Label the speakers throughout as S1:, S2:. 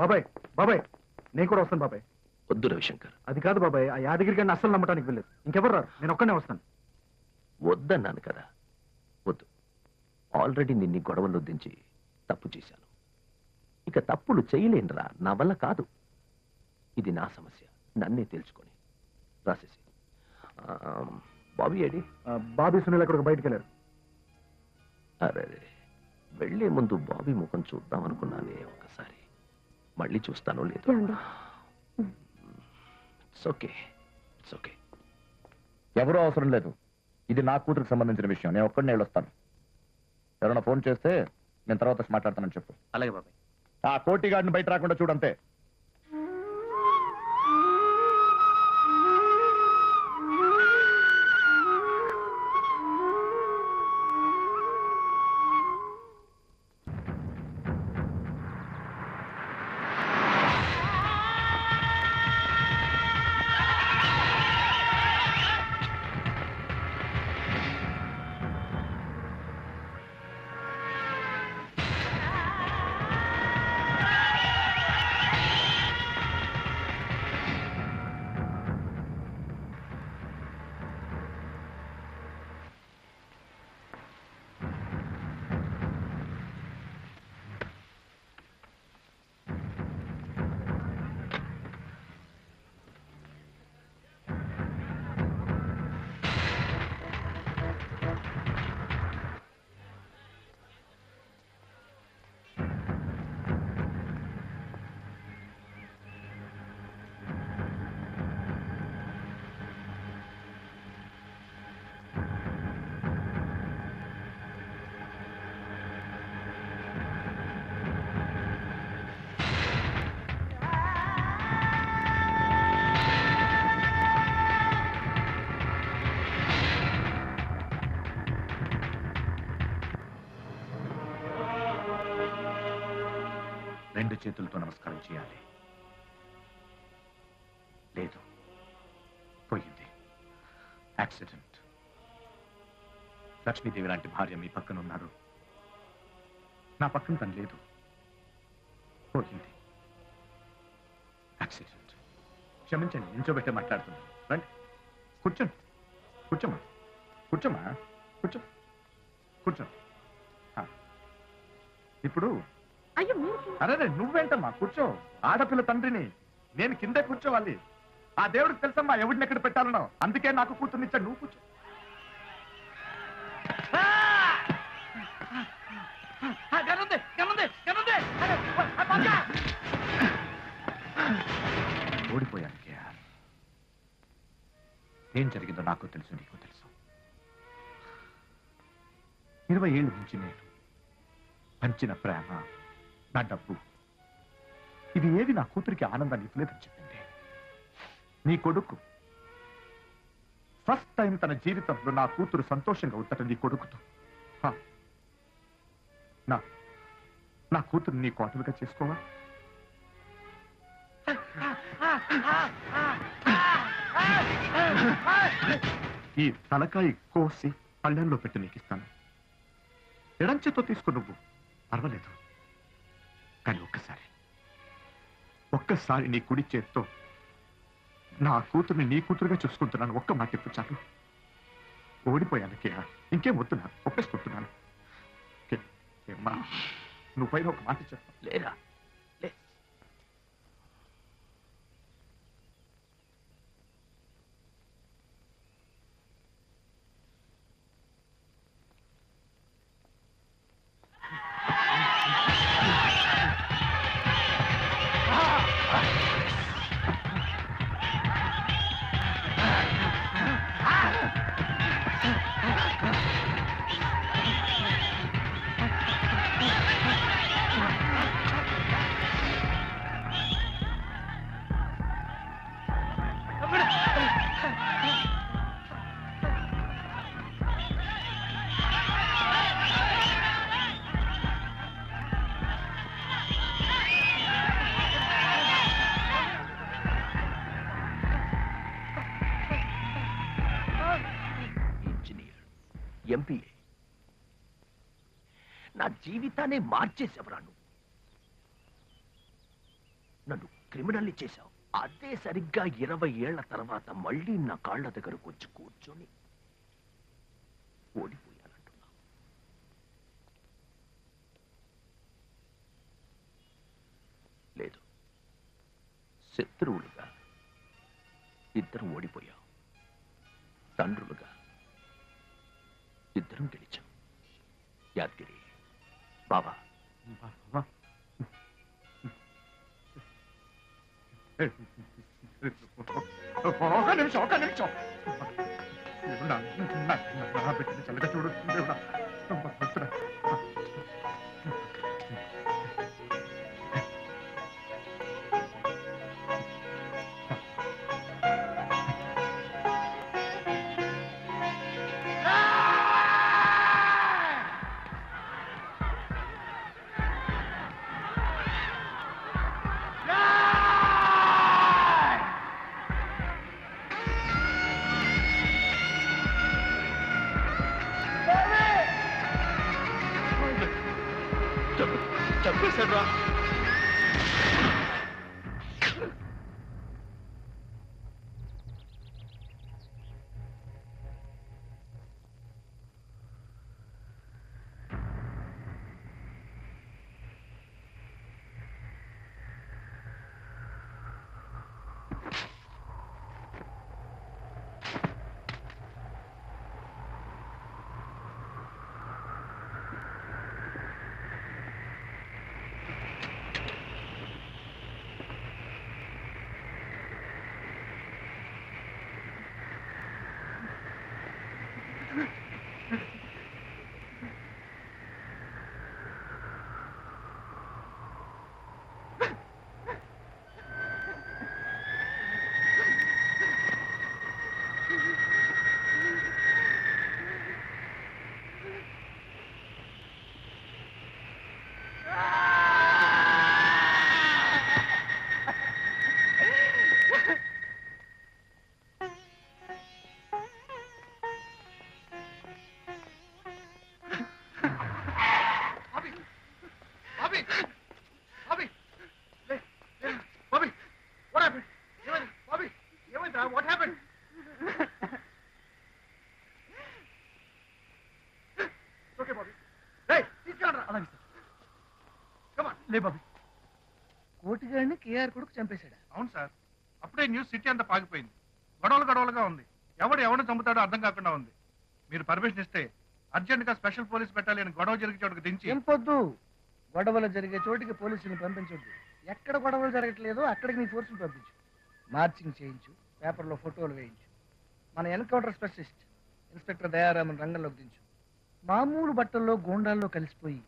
S1: బాబాయ్ బాబాయ్ నేను కూడా వస్తాను బాబాయ్.
S2: వద్దు రవిశంకర్,
S1: అది కాదు బాబాయ్, ఆ యాదగిరి గారిని అస్సలు నమ్మటానికి వెళ్ళలేదు. ఇంకెవరు రారు, నేను ఒక్కనే వస్తాను.
S2: వద్దన్నాను కదా. వద్దు. ఆల్రెడీ నిన్ను గొడవలు దించి తప్పు చేశాను. ఇక తప్పులు చేయలేనురా, నా వల్ల కాదు. ఇది నా సమస్య, నన్నే తెలుసుకొని రాసేసి. బాబీ ఏడి?
S1: బాబీ సునీల్ అక్కడ బయటికి వెళ్ళారు.
S2: అరే, వెళ్లే ముందు బాబీ ముఖం చూద్దాం అనుకున్నానే ఒకసారి. మళ్ళీ చూస్తానో లేదు. It's okay, it's okay.
S3: ఎవరూ అవసరం లేదు. ఇది నా కూతురికి సంబంధించిన విషయం. నేను ఒక్కడినే వెళ్ళొస్తాను. ఎవరైనా ఫోన్ చేస్తే నేను తర్వాత మాట్లాడతానని చెప్పు.
S2: అలాగే బాబాయ్.
S3: ఆ కోటి గాడిని బయట రాకుండా చూడంతే. రెండు చేతులతో నమస్కారం చేయాలి. లేదు, పోయింది. యాక్సిడెంట్. లక్ష్మీదేవి లాంటి భార్య మీ పక్కన ఉన్నారు, నా పక్కన తను లేదు. పోయింది. యాక్సిడెంట్. క్షమించండి, నించోబెట్టే మాట్లాడుతున్నాను. రండి, కూర్చోండి. కూర్చోమ్మా, కూర్చోమ్మా, కూర్చో, కూర్చోండి. ఇప్పుడు అరే నువ్వేంటమ్మా, కూర్చో. ఆడపిల్ల తండ్రిని నేను కిందే కూర్చోవాలి. ఆ దేవుడికి తెలుసమ్మా ఎవడిని ఎక్కడ పెట్టాలనో. అందుకే నాకు కూతుర్నిచ్చాడు. నువ్వు కూర్చో. ఓడిపోయాను కేఆర్. ఏం జరిగిందో నాకు తెలుసు, నీకు తెలుసు. 20 ఏళ్ళ నుంచి నేను పంచిన ప్రేమ, నా డబ్బు, ఇది ఏది నా కూతురికి ఆనందాన్ని ఇవ్వలేదని చెప్పింది. నీ కొడుకు ఫస్ట్ టైం తన జీవితంలో నా కూతురు సంతోషంగా ఉందట. నీ కొడుకుతో నా కూతురు నీ కోటలుగా చేసుకోవా? ఈ తలకాయ కోసి పళ్ళెంలో పెట్టి నీకు ఇస్తాను. ఎడంచేతో తీసుకో నువ్వు, పర్వాలేదు. కానీ ఒక్కసారి నీ కుడి చేత్తో నా కూతుర్ని నీ కూతురుగా చూసుకుంటున్నాను. ఒక్క మాట చెప్పు చాలు. ఓడిపోయాను కేఆ, ఇంకేం వద్దున్నాను, ఒప్పేసుకుంటున్నాను. నువ్వు పైన ఒక మాట చెప్పు.
S2: లేరా? ఎంపీఏ నా జీవితాన్ని మార్చేసేవరా నువ్వు. నన్ను క్రిమినల్ని చేశావు. అదే సరిగ్గా 20 ఏళ్ల తర్వాత మళ్ళీ నా కాళ్ళ దగ్గరకు వచ్చి కూర్చొని ఓడిపోయానంటున్నావు. లేదు, శత్రువులుగా ఇద్దరు ఓడిపోయాం, తండ్రులుగా ఇద్దరం గెలిచాం. యాదగిరి బాబా,
S3: ఒక నిమిషం దేవుడా, నా బిడ్డని చల్లగా చూడు దేవుడా. భక్తుడా.
S2: చంపేశాడు రా.
S3: లే బాబీ.
S4: కోటిగాడిని కేఆర్ కొడుకు చంపేశాడా?
S3: అవును సార్, అప్పుడే న్యూస్ సిటీ అంతా పాకిపోయింది. గొడవలుగా ఉంది. ఎవరిని చంపుతాడో అర్థం కాకుండా ఉంది. మీరు పర్మిషన్ ఇస్తే అర్జెంట్ గా స్పెషల్ పోలీస్ పెట్టాలి అని గొడవ జరిగే చోటుకు దించి.
S4: ఏం పొద్దు, గొడవలు జరిగే చోటికి పోలీసుని పంపించొద్దు. ఎక్కడ గొడవలు జరగట్లేదో అక్కడికి నీ ఫోర్సుని పంపించు. మార్చింగ్ చేయించు, పేపర్లో ఫోటోలు వేయించు. మన ఎన్కౌంటర్ స్పెషలిస్ట్ ఇన్స్పెక్టర్ దయారామన్ రంగంలోకి దించు. మామూలు బట్టల్లో గూండాల్లో కలిసిపోయి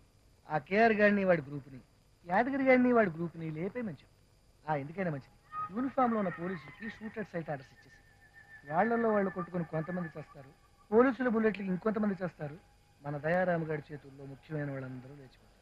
S4: ఆ కేఆర్ గాడిని వాడి గ్రూపుని, యాదగిరి గాడిని వాడి గ్రూపుని లేపే మంచిది. ఎందుకైనా మంచిది, యూనిఫామ్లో ఉన్న పోలీసులకి షూటెడ్ సైట్ ఆర్డర్స్ ఇచ్చేసి వాళ్ళల్లో వాళ్ళు కొట్టుకుని కొంతమంది చేస్తారు, పోలీసుల బుల్లెట్లకి ఇంకొంతమంది చేస్తారు. మన దయారామ గారి చేతుల్లో ముఖ్యమైన వాళ్ళందరూ లేచిపోతారు.